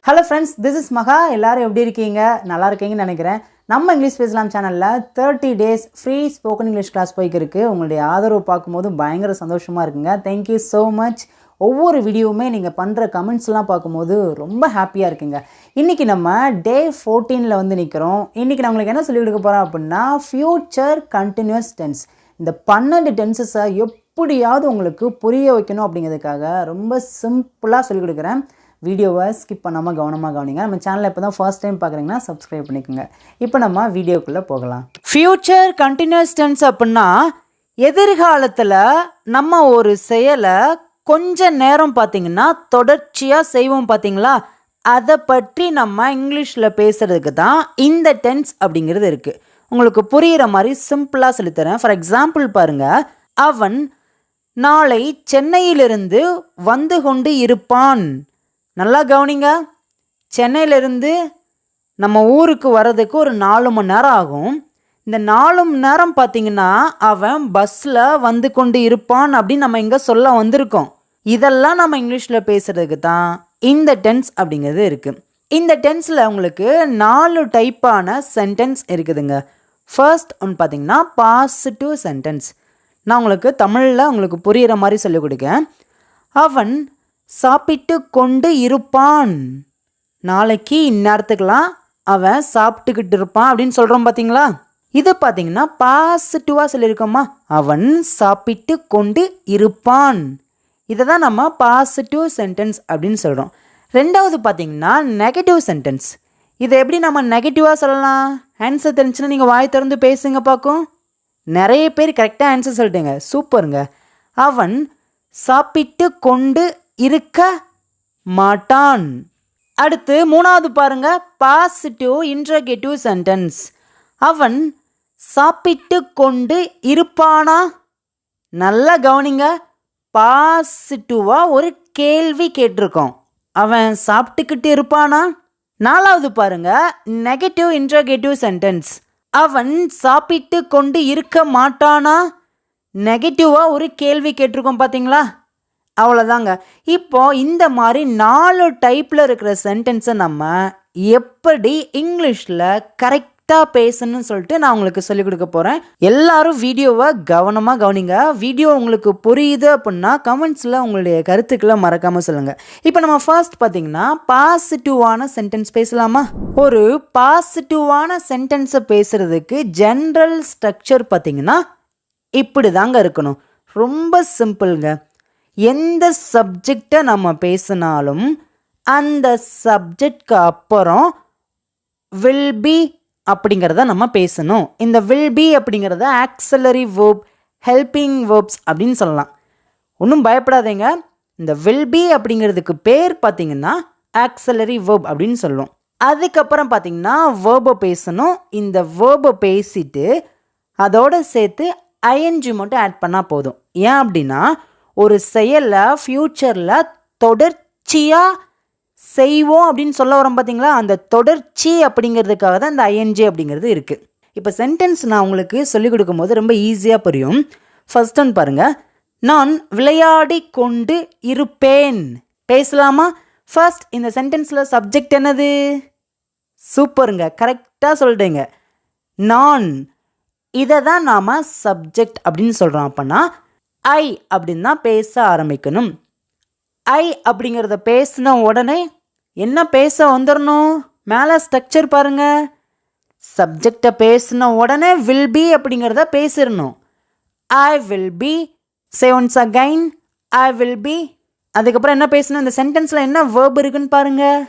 Hello friends, this is மகா. எல்லாரும் எப்படி இருக்கீங்க? நல்லா இருக்கீங்கன்னு நினைக்கிறேன். நம்ம இங்கிலீஷ் பேசலாம் சேனலில் 30 days free spoken English class போய்க்கிருக்கு. உங்களுடைய ஆதரவு பார்க்கும்போது பயங்கர சந்தோஷமாக இருக்குங்க. Thank you so much. ஒவ்வொரு வீடியோவுமே நீங்கள் பண்ணுற கமெண்ட்ஸ்லாம் பார்க்கும்போது ரொம்ப ஹாப்பியாக இருக்குங்க. இன்றைக்கி நம்ம டே 14 வந்து நிற்கிறோம். இன்றைக்கி நான் உங்களுக்கு என்ன சொல்லிக் கொடுக்க போகிறேன் அப்படின்னா, ஃப்யூச்சர் கண்டினியூஸ் டென்ஸ். இந்த 12 டென்சஸை எப்படியாவது உங்களுக்கு புரிய வைக்கணும் அப்படிங்கிறதுக்காக ரொம்ப சிம்பிளாக சொல்லிக் கொடுக்குறேன். வீடியோவை ஸ்கிப் பண்ணாமல் கவனமாக கவனிங்க. நம்ம சேனலை இப்போ தான் ஃபர்ஸ்ட் டைம் பார்க்குறீங்கன்னா சப்ஸ்கிரைப் பண்ணிக்கோங்க. இப்போ நம்ம வீடியோக்குள்ளே போகலாம். ஃப்யூச்சர் கண்டினியூஸ் டென்ஸ் அப்படின்னா, எதிர்காலத்தில் நம்ம ஒரு செயலை கொஞ்ச நேரம் பார்த்திங்கன்னா தொடர்ச்சியாக செய்வோம் பார்த்தீங்களா, அதை பற்றி நம்ம இங்கிலீஷில் பேசுகிறதுக்கு தான் இந்த டென்ஸ் அப்படிங்கிறது இருக்குது. உங்களுக்கு புரிகிற மாதிரி சிம்பிளாக சொல்லித்தரேன். ஃபார் எக்ஸாம்பிள் பாருங்கள், அவன் நாளை சென்னையிலிருந்து வந்து கொண்டு இருப்பான். நல்லா கவனிங்க. சென்னையிலேருந்து நம்ம ஊருக்கு வர்றதுக்கு ஒரு 4 மணி நேரம் ஆகும். இந்த 4 மணி நேரம் பார்த்திங்கன்னா அவன் பஸ்ஸில் வந்து கொண்டு இருப்பான் அப்படின்னு நம்ம இங்கே சொல்ல வந்திருக்கோம். இதெல்லாம் நம்ம இங்கிலீஷில் பேசுகிறதுக்கு தான் இந்த டென்ஸ் அப்படிங்கிறது இருக்குது. இந்த டென்ஸில் உங்களுக்கு 4 டைப்பான சென்டென்ஸ் இருக்குதுங்க. ஃபர்ஸ்ட் ஒன்று பார்த்திங்கன்னா பாசிட்டிவ் சென்டென்ஸ். நான் உங்களுக்கு தமிழில் உங்களுக்கு புரிகிற மாதிரி சொல்லிக் கொடுக்கேன். அவன் சாப்பிட்டு கொண்டு இருப்பான். நாளைக்கு இந்நேரத்துக்கெலாம் அவன் சாப்பிட்டுக்கிட்டு இருப்பான் அப்படின்னு சொல்கிறோம் பார்த்தீங்களா. இது பார்த்தீங்கன்னா பாசிட்டிவாக சொல்லியிருக்கோமா, அவன் சாப்பிட்டு கொண்டு இருப்பான். இதை தான் நம்ம பாசிட்டிவ் சென்டென்ஸ் அப்படின்னு சொல்கிறோம். ரெண்டாவது பார்த்தீங்கன்னா நெகட்டிவ் சென்டென்ஸ். இதை எப்படி நம்ம நெகட்டிவாக சொல்லலாம்? ஆன்சர் தெரிஞ்சுன்னா நீங்கள் வாய் திறந்து பேசுங்க பார்க்கும். நிறைய பேர் கரெக்டாக ஆன்சர் சொல்லிட்டேங்க, சூப்பருங்க. அவன் சாப்பிட்டு கொண்டு இருக்க மாட்டான். அடுத்து மூணாவது பாருங்க, பாசிட்டிவ் இன்ட்ரோகேட்டிவ் சென்டென்ஸ். அவன் சாப்பிட்டு கொண்டு இருப்பானா? நல்லா கவனிங்க. பாசிட்டிவாக ஒரு கேள்வி கேட்டிருக்கோம், அவன் சாப்பிட்டுக்கிட்டு இருப்பானா? நாலாவது பாருங்க, நெகட்டிவ் இன்ட்ரோகேட்டிவ் சென்டென்ஸ். அவன் சாப்பிட்டு கொண்டு இருக்க மாட்டானா? நெகட்டிவாக ஒரு கேள்வி கேட்டிருக்கோம் பார்த்தீங்களா. அவ்வளோதாங்க. இப்போது இந்த மாதிரி 4 டைப்பில் இருக்கிற சென்டென்ஸை நம்ம எப்படி இங்கிலீஷில் கரெக்டாக பேசணும்னு சொல்லிட்டு நான் உங்களுக்கு சொல்லிக் கொடுக்க போகிறேன். எல்லாரும் வீடியோவை கவனமாக கவனிங்க. வீடியோ உங்களுக்கு புரியுது அப்படின்னா கமெண்ட்ஸில் உங்களுடைய கருத்துக்களை மறக்காமல் சொல்லுங்கள். இப்போ நம்ம ஃபர்ஸ்ட் பார்த்திங்கன்னா பாசிட்டிவான சென்டென்ஸ் பேசலாமா? ஒரு பாசிட்டிவான சென்டென்ஸை பேசுகிறதுக்கு ஜென்ரல் ஸ்ட்ரக்சர் பார்த்திங்கன்னா இப்படி தாங்க இருக்கணும். ரொம்ப சிம்பிளுங்க. எந்த சப்ஜெக்டை நம்ம பேசினாலும் அந்த சப்ஜெக்ட்க்கு அப்புறம் வில் பி அப்படிங்கிறத நம்ம பேசணும். இந்த வில் பி அப்படிங்கிறத ஆக்ஸிலரி வேர்ப், ஹெல்பிங் வேர்ப்ஸ் அப்படின்னு சொல்லலாம். ஒன்றும் பயப்படாதீங்க. இந்த வில் பி அப்படிங்கிறதுக்கு பேர் பார்த்திங்கன்னா ஆக்ஸிலரி வேர்ப் அப்படின்னு சொல்லுவோம். அதுக்கப்புறம் பார்த்திங்கன்னா வேர்பை பேசணும். இந்த வேர்பை பேசிட்டு அதோடு சேர்த்து ஐஎன்ஜி மட்டும் ஆட் பண்ணால் போதும். ஏன் அப்படின்னா, ஒரு செயலை ஃப்யூச்சரில் தொடர்ச்சியாக செய்வோம் அப்படின்னு சொல்ல வரோம் பார்த்தீங்களா, அந்த தொடர்ச்சி அப்படிங்கிறதுக்காக தான் இந்த ஐஎன்ஜி அப்படிங்கிறது இருக்குது. இப்போ சென்டென்ஸ் நான் உங்களுக்கு சொல்லிக் கொடுக்கும்போது ரொம்ப ஈஸியாக புரியும். ஃபர்ஸ்ட் ஒன் பாருங்கள், நான் விளையாடி கொண்டு இருப்பேன். பேசலாமா? ஃபர்ஸ்ட் இந்த சென்டென்ஸில் சப்ஜெக்ட் என்னது? சூப்பருங்க, கரெக்டாக சொல்லிட்டேங்க. நான். இதை தான் நாம் சப்ஜெக்ட் அப்படின்னு சொல்கிறோம். அப்போனா ஐ அப்படின்னு தான் பேச ஆரம்பிக்கணும். ஐ அப்படிங்கிறத பேசின உடனே என்ன பேச வந்துடணும்? மேலே ஸ்ட்ரக்சர் பாருங்கள். சப்ஜெக்டை பேசின உடனே வில் பி அப்படிங்கிறத பேசிடணும். I will be. Say once again, I will be. அதுக்கப்புறம் என்ன பேசணும்? இந்த சென்டென்ஸில் என்ன வேர்ப் இருக்குன்னு பாருங்கள்.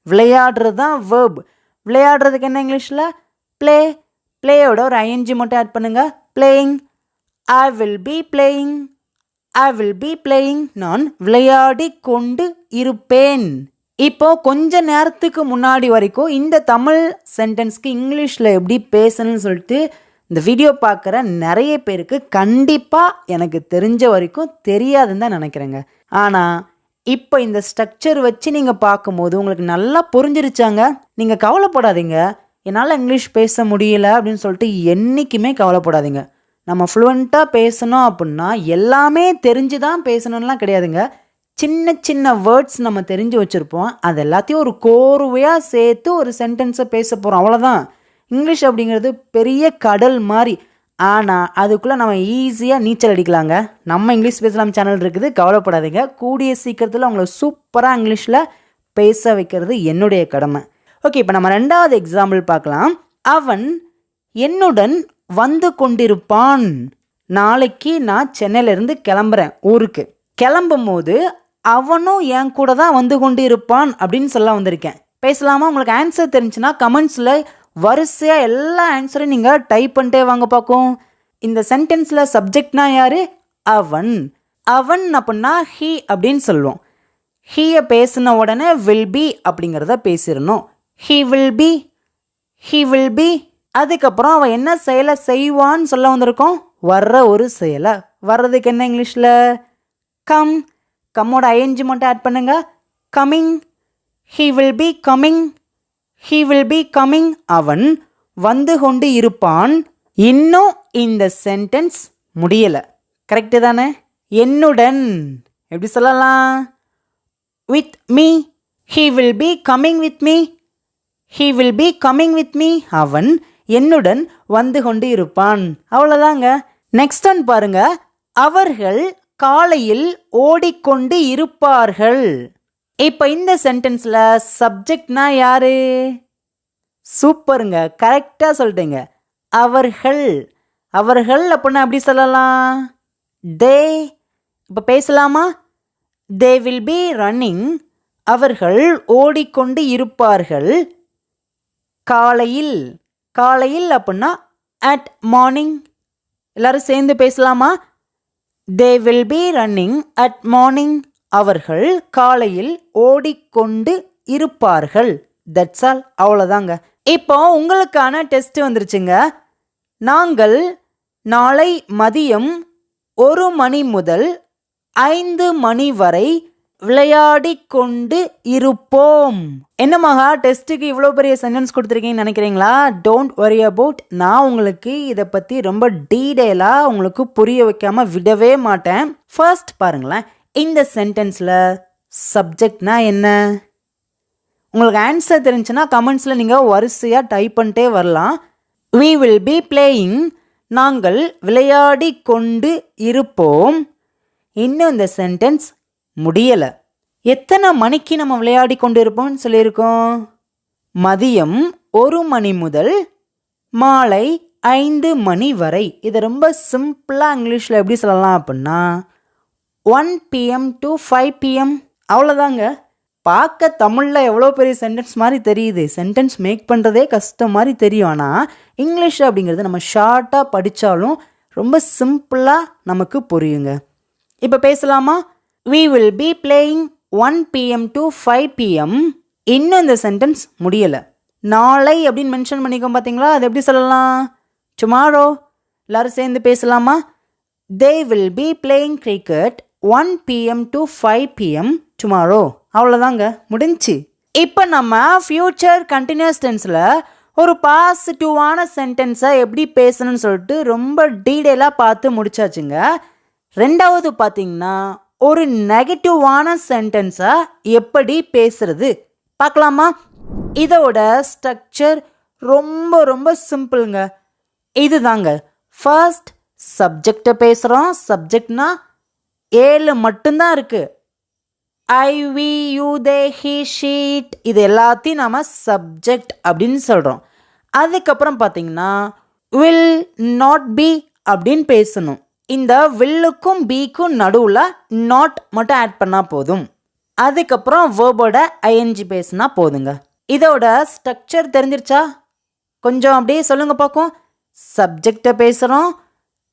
விளையாடுறது தான் வேர்ப். விளையாடுறதுக்கு என்ன இங்கிலீஷில்? ப்ளே. ப்ளேயோட ஒரு ஐஎன்ஜி மட்டும் ஆட் பண்ணுங்க. Playing. I will be playing. I will be playing. நான் விளையாடி கொண்டு இருப்பேன். இப்போ கொஞ்ச நேரத்துக்கு முன்னாடி வரைக்கும் இந்த தமிழ் சென்டென்ஸ்க்கு இங்கிலீஷில் எப்படி பேசணும்னு சொல்லிட்டு இந்த வீடியோ பார்க்குற நிறைய பேருக்கு கண்டிப்பாக எனக்கு தெரிஞ்ச வரைக்கும் தெரியாதுன்னு தான் நினைக்கிறேங்க. ஆனால் இப்போ இந்த ஸ்ட்ரக்சர் வச்சு நீங்கள் பார்க்கும்போது உங்களுக்கு நல்லா புரிஞ்சிருச்சாங்க. நீங்கள் கவலைப்படாதீங்க, என்னால் இங்கிலீஷ் பேச முடியல அப்படின்னு சொல்லிட்டு என்றைக்குமே கவலைப்படாதீங்க. நம்ம ஃப்ளூவெண்ட்டாக பேசணும் அப்படின்னா எல்லாமே தெரிஞ்சு தான் பேசணும்லாம் கிடையாதுங்க. சின்ன சின்ன வேர்ட்ஸ் நம்ம தெரிஞ்சு வச்சுருப்போம். அது எல்லாத்தையும் ஒரு கோர்வையாக சேர்த்து ஒரு சென்டென்ஸை பேச போகிறோம், அவ்வளோதான். இங்கிலீஷ் அப்படிங்கிறது பெரிய கடல் மாதிரி. ஆனால் அதுக்குள்ளே நம்ம ஈஸியாக நீச்சல் அடிக்கலாங்க. நம்ம இங்கிலீஷ் பேசலாம் சேனல் இருக்குது, கவலைப்படாதீங்க. கூடிய சீக்கிரத்தில் உங்களை சூப்பராக இங்கிலீஷில் பேச வைக்கிறது என்னுடைய கடமை. ஓகே, இப்போ நம்ம 2வது எக்ஸாம்பிள் பார்க்கலாம். அவன் என்னுடன் வந்து கொண்டிருப்பான். நாளைக்கு நான் சென்னையிலேருந்து கிளம்புறேன் ஊருக்கு. கிளம்பும் போது அவனும் என் கூட தான் வந்து கொண்டு இருப்பான் அப்படின்னு சொல்ல வந்திருக்கேன். பேசலாமா? உங்களுக்கு ஆன்சர் தெரிஞ்சுன்னா கமெண்ட்ஸில் வரிசையாக எல்லா ஆன்சரையும் நீங்கள் டைப் பண்ணிட்டே வாங்க பார்க்கும். இந்த சென்டென்ஸில் சப்ஜெக்ட்னா யார்? அவன். அவன் அப்படின்னா ஹீ அப்படின்னு சொல்லுவோம். ஹீயை பேசின உடனே வில் பி அப்படிங்கிறத பேசிடணும். He will be, he will be. அதுக்கப்புறம் அவன் என்ன செயலை செய்வான்னு சொல்ல வந்திருக்கோம்? வர்ற ஒரு செயலை. வர்றதுக்கு என்ன இங்கிலீஷில்? கம். கம்மோட ஐஎன்ஜி மட்டும் ஆட் பண்ணுங்க. Coming. He will be coming, he will be coming. அவன் வந்து கொண்டு இருப்பான். இன்னும் இந்த சென்டென்ஸ் முடியலை. கரெக்டு தானே? என்னுடன் எப்படி சொல்லலாம்? With me. He will be coming with me, he will be coming with me. அவன் என்னுடன் வந்து கொண்டு இருப்பான். அவ்வளோதாங்க. நெக்ஸ்ட் ஒன் பாருங்க. அவர்கள் காலையில் ஓடிக்கொண்டு இருப்பார்கள். இப்போ இந்த சென்டென்ஸில் சப்ஜெக்ட்னா யாரு? சூப்பருங்க, கரெக்டாக சொல்லிட்டீங்க. அவர்கள். அவர்கள் அப்படின்னா எப்படி சொல்லலாம்? தே. இப்போ பேசலாமா? They will be running. அவர்கள் ஓடிக்கொண்டு இருப்பார்கள். காலையில். காலையில் அப்படின்னா அட் மார்னிங். எல்லாரும் சேர்ந்து பேசலாமா? They will be running at morning. அவர்கள் காலையில் ஓடிக்கொண்டு இருப்பார்கள். That's all. அவ்வளோதாங்க. இப்போ உங்களுக்கான டெஸ்ட் வந்துருச்சுங்க. நாங்கள் நாளை மதியம் 1 மணி முதல் 5 மணி வரை விளையாடி கொண்டு இருப்போம். என்ன மகா, டெஸ்ட்டுக்கு இவ்வளோ பெரிய சென்டென்ஸ் கொடுத்துருக்கீங்கன்னு நினைக்கிறீங்களா? Don't worry about. நான் உங்களுக்கு இதை பற்றி ரொம்ப டீட்டெயிலாக உங்களுக்கு புரிய வைக்காமல் விடவே மாட்டேன். ஃபர்ஸ்ட் பாருங்களேன், இந்த சென்டென்ஸில் சப்ஜெக்ட்னா என்ன? உங்களுக்கு ஆன்சர் தெரிஞ்சுன்னா கமெண்ட்ஸில் நீங்கள் வரிசையாக டைப் பண்ணிட்டே வரலாம். we will be playing. நாங்கள் விளையாடி கொண்டு இருப்போம். இன்னும் இந்த சென்டென்ஸ் முடியலை. எத்தனை மணிக்கு நம்ம விளையாடி கொண்டு இருப்போம்னு சொல்லியிருக்கோம்? மதியம் 1 மணி முதல் மாலை 5 மணி வரை. இதை ரொம்ப சிம்பிளாக இங்கிலீஷில் எப்படி சொல்லலாம் அப்படின்னா 1 PM to 5 PM. அவ்வளோதாங்க. பார்க்க தமிழில் எவ்வளோ பெரிய சென்டென்ஸ் மாதிரி தெரியுது. சென்டென்ஸ் மேக் பண்ணுறதே கஷ்டம் மாதிரி தெரியும். ஆனால் இங்கிலீஷ் அப்படிங்கிறது நம்ம ஷார்ட்டாக படித்தாலும் ரொம்ப சிம்பிளாக நமக்கு புரியுங்க. இப்போ பேசலாமா? we will be playing 1 PM to 5 PM. இன்னும் இந்த சென்டென்ஸ் முடியலை. நாளை அப்படின்னு மென்ஷன் பண்ணிக்கோம் பார்த்தீங்களா? அது எப்படி சொல்லலாம்? டுமாரோ. எல்லாரும் சேர்ந்து பேசலாமா? they will be playing cricket 1 PM to 5 PM tomorrow. அவ்வளோதாங்க, முடிஞ்சு. இப்போ நம்ம ஃபியூச்சர் கண்டினியூஸ் டென்ஸில் ஒரு பாசிட்டிவான சென்டென்ஸை எப்படி பேசணும்னு சொல்லிட்டு ரொம்ப டீட்டெயிலாக பார்த்து முடிச்சாச்சுங்க. 2வது பார்த்தீங்கன்னா ஒரு நெகட்டிவான சென்டென்ஸை எப்படி பேசுறது பார்க்கலாமா? இதோட ஸ்ட்ரக்சர் ரொம்ப ரொம்ப சிம்பிளுங்க. இதுதாங்க. ஃபர்ஸ்ட் சப்ஜெக்டை பேசுகிறோம். சப்ஜெக்ட்னா 7 மட்டும்தான் இருக்குது. I, we, you, they, he, she it. இது எல்லாத்தையும் நாம் சப்ஜெக்ட் அப்படின்னு சொல்கிறோம். அதுக்கப்புறம் பார்த்தீங்கன்னா வில், நாட் பி அப்படின்னு பேசணும். இந்த வில்லுக்கும் பிக்கும் நடுவில் நாட் மட்டும் ஆட் பண்ணால் போதும். அதுக்கப்புறம் வேர்போட ஐஎன்ஜி பேசினா போதுங்க. இதோட ஸ்ட்ரக்சர் தெரிஞ்சிருச்சா? கொஞ்சம் அப்படியே சொல்லுங்க பார்க்கும். சப்ஜெக்டை பேசுகிறோம்,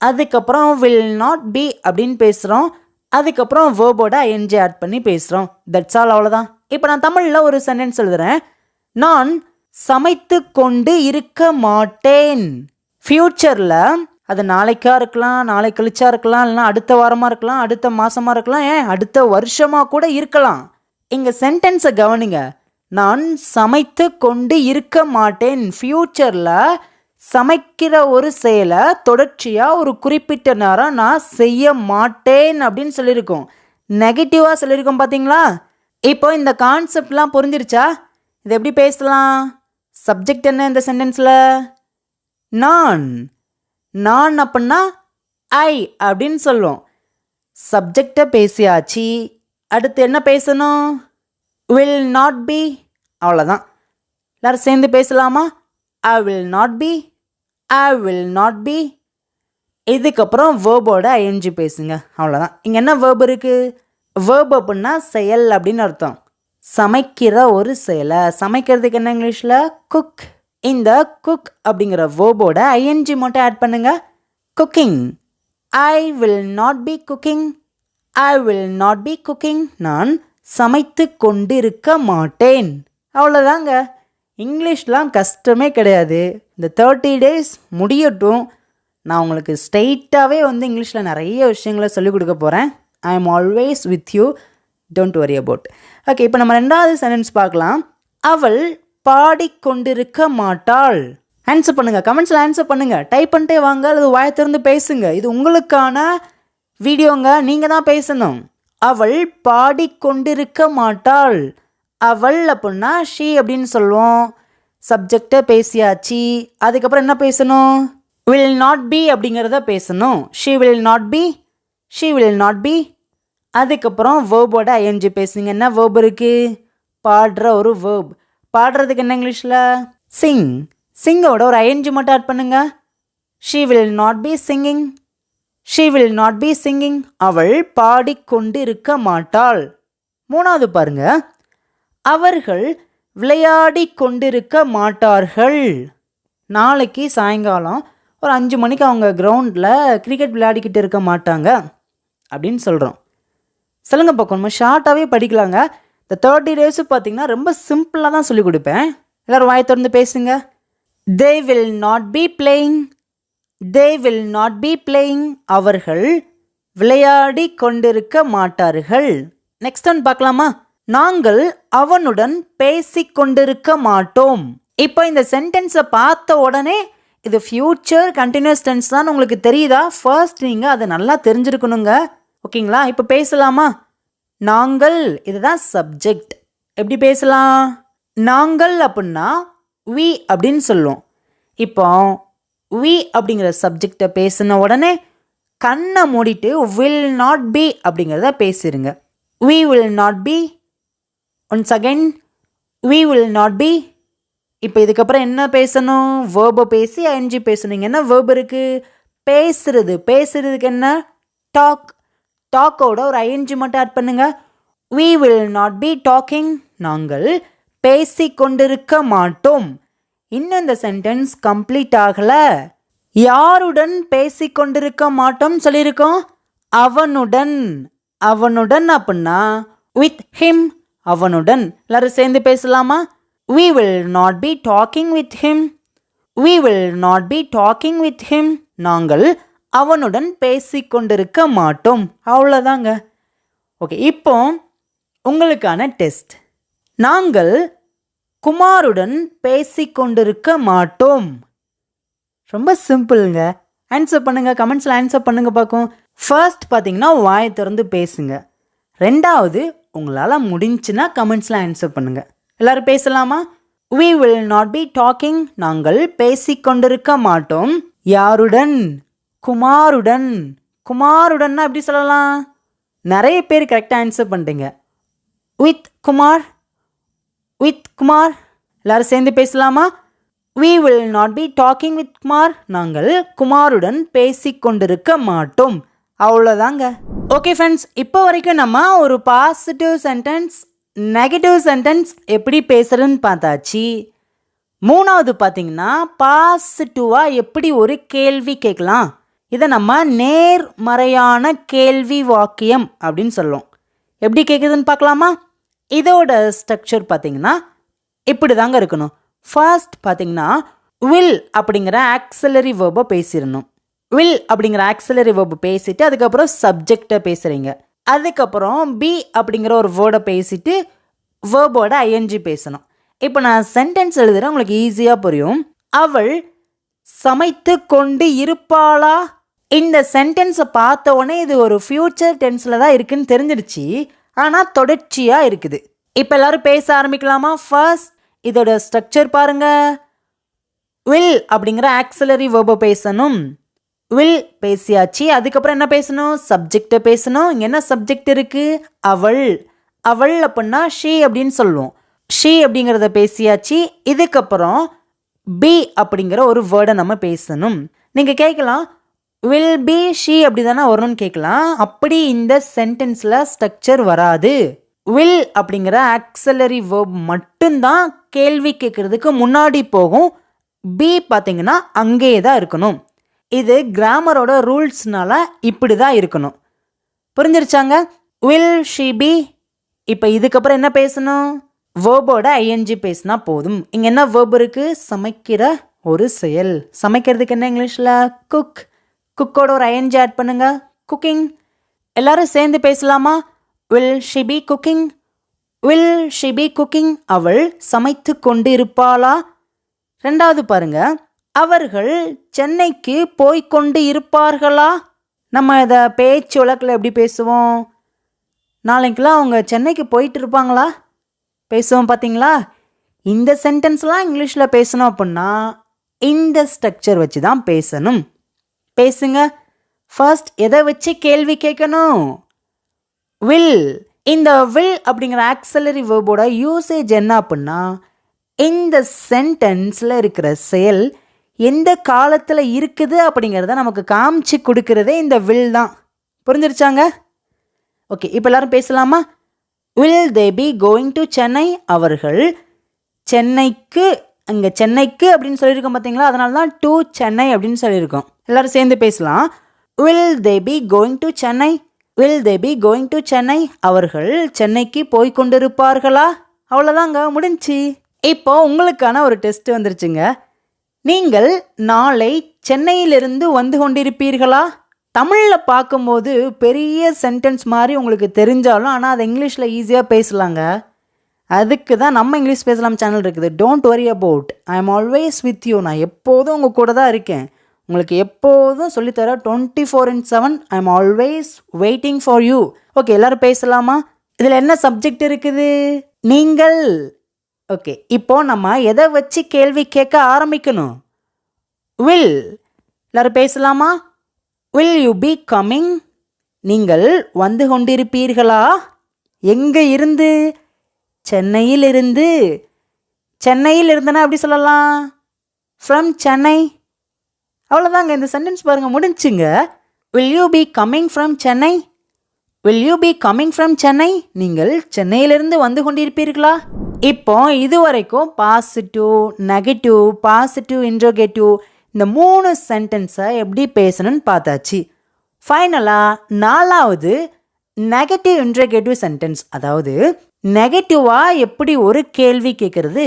அதுக்கப்புறம் வில் நாட் பி அப்படின்னு பேசுகிறோம், அதுக்கப்புறம் வேர்போட ஐஎன்ஜி ஆட் பண்ணி பேசுகிறோம். That's all. அவ்வளோதான். இப்போ நான் தமிழில் ஒரு சென்டென்ஸ் எழுதுகிறேன். நான் சமைத்து கொண்டு இருக்க மாட்டேன். ஃப்யூச்சரில் அது நாளைக்கா இருக்கலாம், நாளை கழிச்சா இருக்கலாம், இல்லைனா அடுத்த வாரமாக இருக்கலாம், அடுத்த மாதமாக இருக்கலாம், ஏன் அடுத்த வருஷமாக கூட இருக்கலாம். இங்கே சென்டென்ஸை கவனிங்க. நான் சமைத்து கொண்டு இருக்க மாட்டேன். ஃப்யூச்சரில் சமைக்கிற ஒரு செயலை தொடர்ச்சியாக ஒரு குறிப்பிட்ட நேரம் நான் செய்ய மாட்டேன் அப்படின்னு சொல்லியிருக்கோம். நெகட்டிவாக சொல்லியிருக்கோம் பார்த்தீங்களா? இப்போ இந்த கான்செப்ட்லாம் புரிஞ்சிருச்சா? இது எப்படி பேசலாம்? சப்ஜெக்ட் என்ன இந்த சென்டென்ஸில்? நான். நான் அப்படின்னா ஐ அப்படின்னு சொல்லுவோம். சப்ஜெக்டை பேசியாச்சு. அடுத்து என்ன பேசணும்? Will not B. அவ்வளோதான். எல்லாரும் சேர்ந்து பேசலாமா? I will not B, I will not B. இதுக்கப்புறம் வேர்போட ஐஎன்ஜி பேசுங்க. அவ்வளோதான். இங்கே என்ன வேர்ப் இருக்குது? வேர்ப் அப்படின்னா செயல் அப்படின்னு அர்த்தம். சமைக்கிற ஒரு செயலை. சமைக்கிறதுக்கு என்ன இங்கிலீஷில்? குக். இந்த குக் அப்படிங்கிற வேர்போட ஐஎன்ஜி மட்டும் ஆட் பண்ணுங்க. Cooking. I will not B cooking, I will not B cooking. நான் சமைத்து கொண்டிருக்க மாட்டேன். அவ்வளோதாங்க. இங்கிலீஷ்லாம் கஷ்டமே கிடையாது. இந்த 30 days முடியட்டும். நான் உங்களுக்கு ஸ்ட்ரெயிட்டாகவே இங்கிலீஷில் நிறைய விஷயங்களை சொல்லிக் கொடுக்க போகிறேன். I am always with you, don't worry about. Okay, இப்போ நம்ம 2வது சென்டென்ஸ் பார்க்கலாம். அவள் பாடிக்கொண்டிருக்க மாட்டாள். ஆன்சர் பண்ணுங்கள், கமெண்ட்ஸில் ஆன்சர் பண்ணுங்கள். டைப் பண்ணிட்டே வாங்க அல்லது வாயை திறந்து பேசுங்க. இது உங்களுக்கான வீடியோங்க, நீங்கள் தான் பேசணும். அவள் பாடிக்கொண்டிருக்க மாட்டாள். அவள் அப்படின்னா ஷீ அப்படின்னு சொல்லுவோம். சப்ஜெக்டை பேசியாச்சு. அதுக்கப்புறம் என்ன பேசணும்? வில் நாட் பி அப்படிங்கிறத பேசணும். She will not B, she will not B. அதுக்கப்புறம் வேர்போட ஐஎன்ஜி பேசுங்க. என்ன வேர்ப் இருக்குது? பாடுற ஒரு வேர்ப். பாடுறதுக்கு என்ன இங்கிலீஷில்? சிங். சிங்கோட ஒரு ஐஎன்ஜி மட்டும் ஆட் பண்ணுங்க. She will not B singing, she will not B singing. அவள் பாடிக்கொண்டு இருக்க மாட்டாள். 3வது பாருங்க. அவர்கள் விளையாடி கொண்டிருக்க மாட்டார்கள். நாளைக்கு சாயங்காலம் ஒரு 5 மணிக்கு அவங்க கிரவுண்டில் கிரிக்கெட் விளையாடிக்கிட்டு இருக்க மாட்டாங்க அப்படின்னு சொல்கிறோம். சொல்லுங்க பார்க்கணும். நம்ம ஷார்ட்டாகவே படிக்கலாங்க. இந்த 30 days பார்த்தீங்கன்னா ரொம்ப சிம்பிளாக தான் சொல்லிக் கொடுப்பேன். எல்லோரும் வாயை திறந்து பேசுங்க. They will not be playing, they will not be playing. அவர்கள் விளையாடி கொண்டிருக்க மாட்டார்கள். நெக்ஸ்ட் ஒன் பார்க்கலாமா? நாங்கள் அவனுடன் பேசிக் கொண்டிருக்க மாட்டோம். இப்போ இந்த சென்டென்ஸை பார்த்த உடனே இது ஃபியூச்சர் கண்டினியூஸ் டென்ஸ் தான் உங்களுக்கு தெரியுதா? ஃபர்ஸ்ட் நீங்கள் அதை நல்லா தெரிஞ்சிருக்கணுங்க. ஓகேங்களா? இப்போ பேசலாமா? நாங்கள், இதுதான் சப்ஜெக்ட். எப்படி பேசலாம்? நாங்கள் அப்படின்னா வி அப்படின்னு சொல்லுவோம். இப்போ வி அப்படிங்கிற சப்ஜெக்டை பேசின உடனே கண்ணை மூடிட்டு வில் நாட் பி அப்படிங்கிறத பேசிடுங்க. We will not be. Once again, we will not be. இப்போ இதுக்கப்புறம் என்ன பேசணும்? வேர்பை பேசி ஐஎன்ஜி பேசணும். என்ன வேர்ப் இருக்குது? பேசுறது. பேசுறதுக்கு என்ன? டாக். டாக்கோட ஒரு ஐஎன்ஜி மட்டும் ஆட் பண்ணுங்க. We will not be talking. நாங்கள் பேசி கொண்டிருக்க மாட்டோம். இன்னும் இந்த சென்டென்ஸ் கம்ப்ளீட் ஆகலை. யாருடன் பேசி கொண்டிருக்க மாட்டோம் சொல்லியிருக்கோம்? அவனுடன். அவனுடன் அப்படின்னா வித் ஹிம். அவனுடன். எல்லாரும் சேர்ந்து பேசலாமா? We will not be talking with him, we will not be talking with him. நாங்கள் அவனுடன் பேசிக்கொண்டிருக்க மாட்டோம். அவ்வளோதாங்க. ஓகே, இப்போ உங்களுக்கான டெஸ்ட். நாங்கள் குமாருடன் பேசிக்கொண்டிருக்க மாட்டோம். ரொம்ப சிம்பிளுங்க. ஆன்சர் பண்ணுங்க, கமெண்ட்ஸில் ஆன்சர் பண்ணுங்க பார்க்கும். ஃபர்ஸ்ட் பார்த்தீங்கன்னா வாயை திறந்து பேசுங்க. 2வது உங்களால் முடிஞ்சுன்னா கமெண்ட்ஸில் ஆன்சர் பண்ணுங்க. எல்லாரும் பேசலாமா? We will not be talking. நாங்கள் பேசிக்கொண்டிருக்க மாட்டோம். யாருடன்? குமாருடன். குமாருடன்னா எப்படி சொல்லலாம்? நிறைய பேர் கரெக்டாக ஆன்சர் பண்ணிட்டீங்க. With Kumar, with Kumar. எல்லாரும் சேர்ந்து பேசலாமா? We will not be talking with Kumar. நாங்கள் குமாருடன் பேசிக்கொண்டிருக்க மாட்டோம். அவ்வளோதாங்க. ஓகே ஃப்ரெண்ட்ஸ், இப்போ வரைக்கும் நம்ம ஒரு பாசிட்டிவ் சென்டென்ஸ், நெகட்டிவ் சென்டென்ஸ் எப்படி பேசுகிறதுன்னு பார்த்தாச்சு. 3வது பார்த்தீங்கன்னா பாசிட்டிவாக எப்படி ஒரு கேள்வி கேட்கலாம். இதை நம்ம நேர்மறையான கேள்வி வாக்கியம் அப்படின்னு சொல்லுவோம். எப்படி கேட்குதுன்னு பார்க்கலாமா? இதோட ஸ்ட்ரக்சர் பார்த்தீங்கன்னா இப்படி தாங்க இருக்கணும். ஃபர்ஸ்ட் பார்த்தீங்கன்னா வில் அப்படிங்கிற ஆக்சிலரி வேர்பை பேசிடணும். வில் அப்படிங்கிற ஆக்சிலரி வேர்பு பேசிட்டு அதுக்கப்புறம் சப்ஜெக்டை பேசுகிறீங்க. அதுக்கப்புறம் பி அப்படிங்கிற ஒரு வேர்டை பேசிட்டு வேர்போட ஐஎன்ஜி பேசணும். இப்போ நான் சென்டென்ஸ் எழுதுகிறேன், உங்களுக்கு ஈஸியாக புரியும். அவள் சமைத்து கொண்டு இருப்பாளா? இந்த சென்டென்ஸை பார்த்த உடனே இது ஒரு ஃப்யூச்சர் டென்ஸில் தான் இருக்குன்னு தெரிஞ்சிடுச்சு. ஆனால் தொடர்ச்சியாக இருக்குது. இப்போ எல்லாரும் பேச ஆரம்பிக்கலாமா? ஃபர்ஸ்ட் இதோட ஸ்ட்ரக்சர் பாருங்க. வில் அப்படிங்கிற ஆக்சிலரி வேர்பை பேசணும். வில் பேசியாச்சு. அதுக்கப்புறம் என்ன பேசணும்? சப்ஜெக்டை பேசணும். இங்கே என்ன சப்ஜெக்ட் இருக்குது? அவள். அவள் அப்படின்னா ஷீ அப்படின்னு சொல்லுவோம். ஷீ அப்படிங்கிறத பேசியாச்சு. இதுக்கப்புறம் பி அப்படிங்கிற ஒரு வேர்டை நம்ம பேசணும். நீங்கள் கேட்கலாம், வில் பி ஷீ அப்படி தானே வரணும்னு கேட்கலாம். அப்படி இந்த சென்டென்ஸில் ஸ்ட்ரக்சர் வராது. வில் அப்படிங்கிற ஆக்சிலரி வேர்ப் மட்டும்தான் கேள்வி கேட்குறதுக்கு முன்னாடி போகும். பி பார்த்தீங்கன்னா அங்கேயே தான் இருக்கணும். இது கிராமரோட ரூல்ஸ்னால இப்படி தான் இருக்கணும். புரிஞ்சிருச்சாங்க? Will she be. இப்போ இதுக்கப்புறம் என்ன பேசணும்? வேர்போட ஐஎன்ஜி பேசினா போதும். இங்கே என்ன வேர்ப் இருக்குது? சமைக்கிற ஒரு செயல். சமைக்கிறதுக்கு என்ன இங்கிலீஷில்? குக். குக்கோட ஒரு ஐஎன்ஜி ஆட் பண்ணுங்க. குக்கிங். எல்லாரும் சேர்ந்து பேசலாமா? Will she B cooking. Will she B cooking. அவள் சமைத்து கொண்டு இருப்பாளா? ரெண்டாவது பாருங்க, அவர்கள் சென்னைக்கு போய்கொண்டு இருப்பார்களா? நம்ம இதை பேச்சு வழக்கில் எப்படி பேசுவோம்? நாளைக்கெலாம் அவங்க சென்னைக்கு போயிட்டு இருப்பாங்களா பேசுவோம். பார்த்தீங்களா? இந்த சென்டென்ஸ்லாம் இங்கிலீஷில் பேசணும் அப்படின்னா இந்த ஸ்ட்ரக்சர் வச்சு தான் பேசணும். பேசுங்க. ஃபர்ஸ்ட் எதை வச்சு கேள்வி கேட்கணும்? வில். இந்த வில் அப்படிங்கிற ஆக்சிலரி வேர்போட யூசேஜ் என்ன அப்படின்னா, இந்த சென்டென்ஸில் இருக்கிற செயல் எந்த காலத்தில் இருக்குது அப்படிங்கிறத நமக்கு காமிச்சு கொடுக்கறதே இந்த வில் தான். புரிஞ்சிருச்சாங்க? ஓகே, இப்போ எல்லாரும் பேசலாமா? Will they be going to Chennai. அவர்கள் சென்னைக்கு, அங்கே சென்னைக்கு அப்படின்னு சொல்லியிருக்கோம் பார்த்தீங்களா? அதனால தான் டு சென்னை அப்படின்னு சொல்லியிருக்கோம். எல்லாரும் சேர்ந்து பேசலாம். Will they be going to Chennai. Will they be going to Chennai. அவர்கள் சென்னைக்கு போய் கொண்டிருப்பார்களா? அவ்வளோதாங்க, முடிஞ்சு. இப்போ உங்களுக்கான ஒரு டெஸ்ட் வந்துருச்சுங்க. நீங்கள் நாளை சென்னையிலிருந்து வந்து கொண்டிருப்பீர்களா? தமிழில் பார்க்கும்போது பெரிய சென்டென்ஸ் மாதிரி உங்களுக்கு தெரிஞ்சாலும், ஆனால் அதை இங்கிலீஷில் ஈஸியாக பேசலாங்க. அதுக்கு தான் நம்ம இங்கிலீஷ் பேசலாம் சேனல் இருக்குது. Don't worry about, I am always with you. நான் எப்போதும் உங்கள் கூட தான் இருக்கேன். உங்களுக்கு எப்போதும் சொல்லித்தர 24/7 I am always waiting for you. Okay, எல்லோரும் பேசலாமா? இதில் என்ன சப்ஜெக்ட் இருக்குது? நீங்கள். ஓகே, இப்போ நம்ம எதை வச்சு கேள்வி கேட்க ஆரம்பிக்கணும்? வில். எல்லாரும் பேசலாமா? Will you be coming. நீங்கள் வந்து கொண்டிருப்பீர்களா? எங்கே இருந்து? சென்னையில் இருந்து. சென்னையில் இருந்தனா அப்படி சொல்லலாம், ஃப்ரம் சென்னை. அவ்வளோதாங்க, இந்த சென்டென்ஸ் பாருங்கள், முடிஞ்சுங்க. Will you be coming from Chennai. Will you be coming from Chennai. நீங்கள் சென்னையிலிருந்து வந்து கொண்டிருப்பீர்களா? இப்போ இது வரைக்கும் பாசிட்டிவ், நெகட்டிவ், பாசிட்டிவ், இன்ட்ரோகேட்டிவ் இந்த 3 சென்டென்ஸை எப்படி பேசணும்னு பார்த்தாச்சு. ஃபைனலாக 4வது நெகட்டிவ் இன்ட்ரோகேட்டிவ் சென்டென்ஸ், அதாவது நெகட்டிவாக எப்படி ஒரு கேள்வி கேட்குறது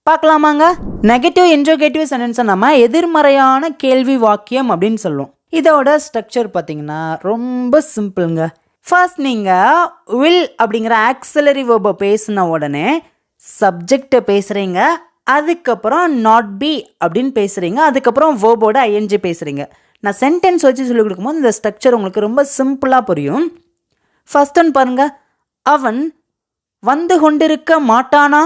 பார்க்கலாமாங்க. நெகட்டிவ் இன்ட்ரோகேட்டிவ் சென்டென்ஸை நம்ம எதிர்மறையான கேள்வி வாக்கியம் அப்படின்னு சொல்லுவோம். இதோட ஸ்ட்ரக்சர் பார்த்தீங்கன்னா ரொம்ப சிம்பிளுங்க. ஃபர்ஸ்ட் நீங்கள் வில் அப்படிங்கிற ஆக்சிலரி வேர்பை பேசின உடனே சப்ஜெக்டை பேசுகிறீங்க. அதுக்கப்புறம் நாட் பி அப்படின்னு பேசுகிறீங்க. அதுக்கப்புறம் வேர்போட ஐஎன்ஜி பேசுகிறீங்க. நான் சென்டென்ஸ் வச்சு சொல்லிக் கொடுக்கும்போது இந்த ஸ்ட்ரக்சர் உங்களுக்கு ரொம்ப சிம்பிளாக புரியும். ஃபர்ஸ்ட் ஒன் பாருங்கள், அவன் வந்து கொண்டிருக்க மாட்டானா?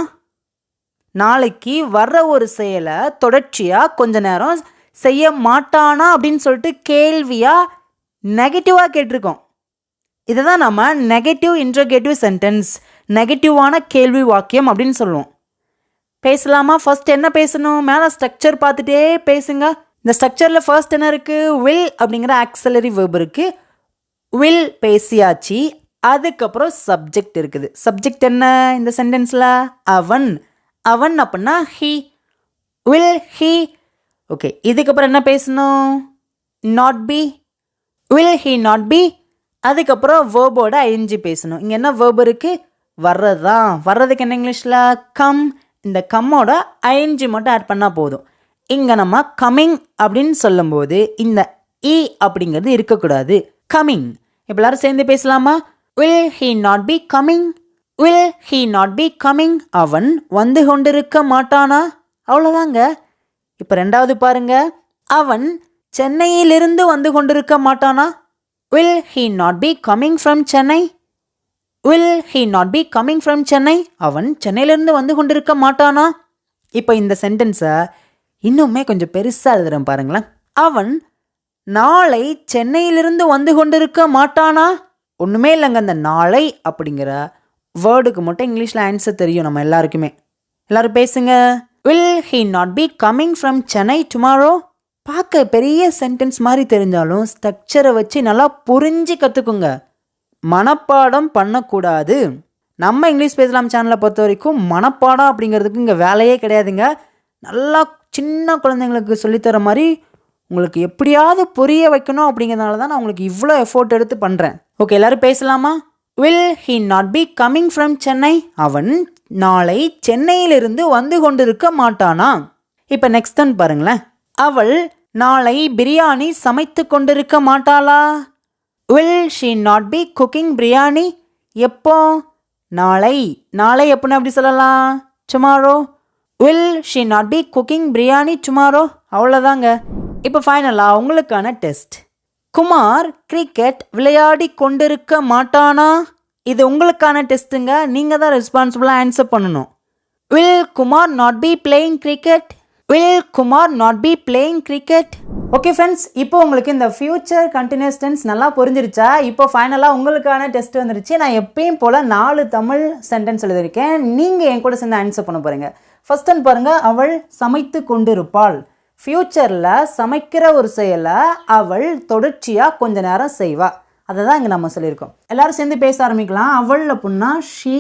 நாளைக்கு வர்ற ஒரு செயலை தொடர்ச்சியாக கொஞ்ச நேரம் செய்ய மாட்டானா அப்படின்னு சொல்லிட்டு கேள்வியாக நெகட்டிவாக கேட்டிருக்கோம். இதை தான் நம்ம நெகட்டிவ் இன்ட்ரோகேட்டிவ் சென்டென்ஸ், நெகட்டிவான கேள்வி வாக்கியம் அப்படின்னு சொல்லுவோம். பேசலாமா? ஃபர்ஸ்ட் என்ன பேசணும்? மேலே ஸ்ட்ரக்சர் பார்த்துட்டே பேசுங்க. இந்த ஸ்ட்ரக்சரில் ஃபர்ஸ்ட் என்ன இருக்குது? வில் அப்படிங்கிற ஆக்சிலரி வேர்ப் இருக்குது. வில் பேசியாச்சு. அதுக்கப்புறம் சப்ஜெக்ட் இருக்குது. சப்ஜெக்ட் என்ன இந்த சென்டென்ஸில்? அவன். அவன் அப்படின்னா ஹீ. Will he. ஓகே, இதுக்கப்புறம் என்ன பேசணும்? Not be. Will he not be. அதுக்கப்புறம் வேர்போட ஐஎன்ஜி பேசணும். இங்கே என்ன வேர்ப் இருக்குது? வர்றது தான். வர்றதுக்கு என்ன இங்கிலீஷில்? கம். இந்த கம்மோட ஐஎன்ஜி மட்டும் ஆட் பண்ணால் போதும். இங்கே நம்ம கம்மிங் அப்படின்னு சொல்லும்போது இந்த இ அப்படிங்கிறது இருக்கக்கூடாது. கம்மிங். இப்போ எல்லாரும் சேர்ந்து பேசலாமா? Will he not be coming. Will he not be coming. அவன் வந்து கொண்டிருக்க மாட்டானா? அவ்வளோதாங்க. இப்போ ரெண்டாவது பாருங்க, அவன் சென்னையிலிருந்து வந்து கொண்டிருக்க மாட்டானா? Will he not be coming from Chennai? Will he not be coming from Chennai? அவன் சென்னையிலிருந்து வந்து கொண்டிருக்க மாட்டானா? இப்போ இந்த சென்டென்ஸை இன்னுமே கொஞ்சம் பெருசாக எழுதுறேன் பாருங்களேன். அவன் நாளை சென்னையிலிருந்து வந்து கொண்டிருக்க மாட்டானா? ஒன்றுமே இல்லைங்க, அந்த நாளை அப்படிங்கிற வேர்டுக்கு மட்டும் இங்கிலீஷில் ஆன்சர் தெரியும் நம்ம எல்லாருக்குமே. எல்லாரும் பேசுங்க. Will he not be coming from Chennai tomorrow? பார்க்க பெரிய சென்டென்ஸ் மாதிரி தெரிஞ்சாலும் ஸ்ட்ரக்சரை வச்சு நல்லா புரிஞ்சு கற்றுக்குங்க. மனப்பாடம் பண்ணக்கூடாது. நம்ம இங்கிலீஷ் பேசலாம் சேனலை பொறுத்த வரைக்கும் மனப்பாடம் அப்படிங்கிறதுக்கு இங்கே வேலையே கிடையாதுங்க. நல்லா சின்ன குழந்தைங்களுக்கு சொல்லித்தர மாதிரி உங்களுக்கு எப்படியாவது புரிய வைக்கணும் அப்படிங்கிறதுனால தான் நான் உங்களுக்கு இவ்வளோ எஃபோர்ட் எடுத்து பண்ணுறேன். ஓகே, எல்லோரும் பேசலாமா? Will he not be coming from Chennai? அவன் நாளை சென்னையிலிருந்து வந்து கொண்டிருக்க மாட்டானா? இப்போ நெக்ஸ்ட் ஒன் பாருங்களேன். அவள் நாளை பிரியாணி சமைத்து கொண்டிருக்க மாட்டாளா? Will she not be cooking biryani? எப்போ? நாளை. நாளை எப்போன்னு அப்படி சொல்லலாம்? tomorrow. Will she not be cooking biryani tomorrow? அவ்வளோதாங்க. இப்போ ஃபைனலாக உங்களுக்கான டெஸ்ட். குமார் கிரிக்கெட் விளையாடி கொண்டிருக்க மாட்டானா? இது உங்களுக்கான டெஸ்ட்டுங்க. நீங்கள் தான் ரெஸ்பான்சிபிளாக ஆன்சர் பண்ணணும். Will Kumar not be playing cricket? Will Kumar not be playing cricket? Okay friends, இப்போ உங்களுக்கு இந்த ஃபியூச்சர் கண்டினியூஸ் டென்ஸ் நல்லா புரிஞ்சிருச்சா? இப்போ ஃபைனலாக உங்களுக்கான டெஸ்ட் வந்துருச்சு. நான் எப்பயும் போல் 4 தமிழ் சென்டென்ஸ் எழுதியிருக்கேன். நீங்கள் என் கூட சேர்ந்து ஆன்சர் பண்ண போகிறீங்க. ஃபர்ஸ்ட் ஒன் பாருங்கள். அவள் சமைத்து கொண்டிருப்பாள். ஃப்யூச்சரில் சமைக்கிற ஒரு செயலை அவள் தொடர்ச்சியாக கொஞ்ச நேரம் செய்வா. அதை தான் இங்கே நம்ம சொல்லியிருக்கோம். எல்லோரும் சேர்ந்து பேச ஆரம்பிக்கலாம். அவள் அப்படின்னா she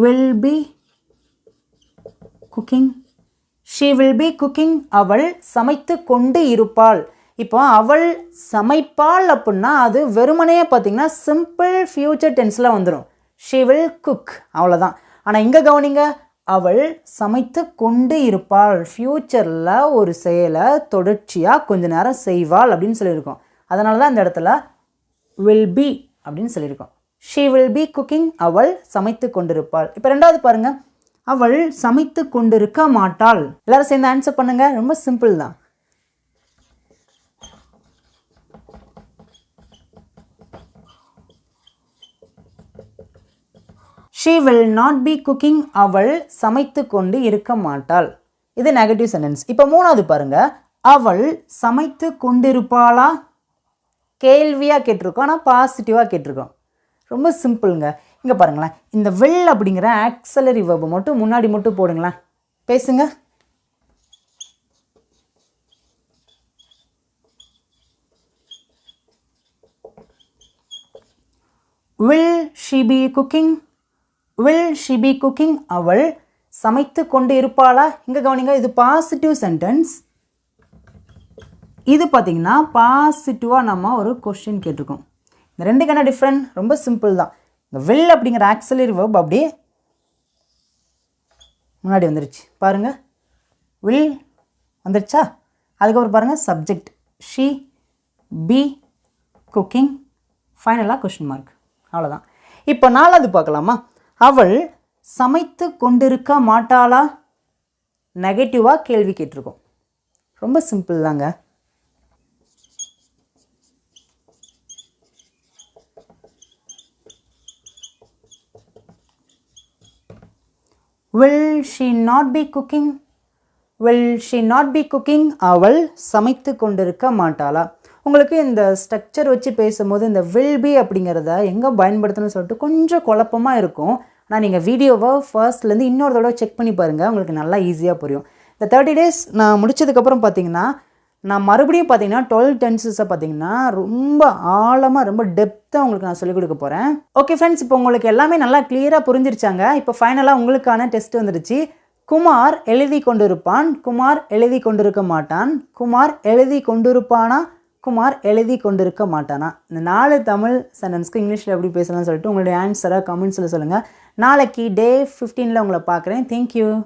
will be cooking. she will be cooking. அவள் சமைத்து கொண்டு இருப்பாள். இப்போ அவள் சமைப்பாள் அப்படின்னா அது வெறுமனே பார்த்தீங்கன்னா சிம்பிள் ஃபியூச்சர் டென்ஸில் வந்துடும். she will cook, அவ்வளோதான். ஆனால் இங்கே கவனிங்க, அவள் சமைத்து கொண்டு இருப்பாள். ஃப்யூச்சரில் ஒரு செயலை தொடர்ச்சியாக கொஞ்ச நேரம் செய்வாள் அப்படின்னு சொல்லியிருக்கோம். அதனால தான் இந்த இடத்துல will be அப்படின்னு சொல்லியிருக்கோம். she will be cooking. அவள் சமைத்து கொண்டிருப்பாள். இப்போ ரெண்டாவது பாருங்கள். அவள் சமைத்து கொண்டிருக்க மாட்டாள். எல்லாரும் சேர்ந்து ஆன்சர் பண்ணுங்க. ரொம்ப சிம்பிள் தான். she will not be cooking. அவள் சமைத்து கொண்டு இருக்க மாட்டாள். இது நெகட்டிவ் சென்டென்ஸ். இப்போ மூணாவது பாருங்க. அவள் சமைத்து கொண்டிருப்பாளா? கேள்வியாக கேட்டிருக்கோம், ஆனால் பாசிட்டிவாக கேட்டிருக்கோம். ரொம்ப சிம்பிளுங்க. இங்கே பாருங்களேன். இந்த will அப்படிங்கிற ஆக்ஸலரி வெர்பை மட்டும் முன்னாடி மட்டும் போடுங்களேன். பேசுங்க. will she be cooking? will she be cooking? அவள் சமைத்து கொண்டு இருப்பாளா? இங்கே கவனிங்க, இது பாசிட்டிவ் சென்டென்ஸ். இது பார்த்தீங்கன்னா பாசிட்டிவாக நம்ம ஒரு கொஸ்டின் கேட்டிருக்கோம். இந்த ரெண்டுக்கான டிஃப்ரெண்ட் ரொம்ப சிம்பிள் தான். இந்த will அப்படிங்கிற ஆக்ஸலரி வெர்ப் அப்படியே முன்னாடி வந்துருச்சு பாருங்கள். will வந்துருச்சா? அதுக்கப்புறம் பாருங்கள் சப்ஜெக்ட் she be cooking, ஃபைனலாக கொஸ்டின் மார்க். அவ்வளோதான். இப்போ நாலாவது பார்க்கலாமா? அவள் சமைத்து கொண்டிருக்க மாட்டாளா? நெகட்டிவாக கேள்வி கேட்டிருக்கோம். ரொம்ப சிம்பிள் தாங்க. will she not be cooking? will she not be cooking? அவள் சமைத்து கொண்டிருக்க மாட்டாளா? உங்களுக்கு இந்த ஸ்ட்ரக்சர் வச்சு பேசும்போது இந்த will be அப்படிங்கிறத எங்கே பயன்படுத்தணும்னு சொல்லிட்டு கொஞ்சம் குழப்பமாக இருக்கும். ஆனால் நீங்கள் வீடியோவை ஃபர்ஸ்ட்லேருந்து இன்னொரு தடவை செக் பண்ணி பாருங்கள், உங்களுக்கு நல்லா ஈஸியாக புரியும். இந்த 30 days நான் முடித்ததுக்கப்புறம் பார்த்தீங்கன்னா நான் மறுபடியும் பார்த்தீங்கன்னா 12 டென்சஸை பார்த்தீங்கன்னா ரொம்ப ஆழமாக ரொம்ப டெப்த்தாக உங்களுக்கு நான் சொல்லிக் கொடுக்க போகிறேன். ஓகே ஃப்ரெண்ட்ஸ், இப்போ உங்களுக்கு எல்லாமே நல்லா கிளியராக புரிஞ்சிருச்சாங்க. இப்போ ஃபைனலாக உங்களுக்கான டெஸ்ட் வந்துருச்சு. குமார் எழுதி கொண்டிருப்பான், குமார் எழுதி கொண்டிருக்க மாட்டான், குமார் எழுதி கொண்டிருப்பானா, குமார் எழுதி கொண்டிருக்க மாட்டானா? இந்த 4 தமிழ் சென்டென்ஸ்க்கு இங்கிலீஷில் எப்படி பேசலாம்னு சொல்லிட்டு உங்களுடைய ஆன்சரை கமெண்ட்ஸில் சொல்லுங்கள். நாளைக்கு டே 15ல் உங்களை பார்க்குறேன். தேங்க்யூ.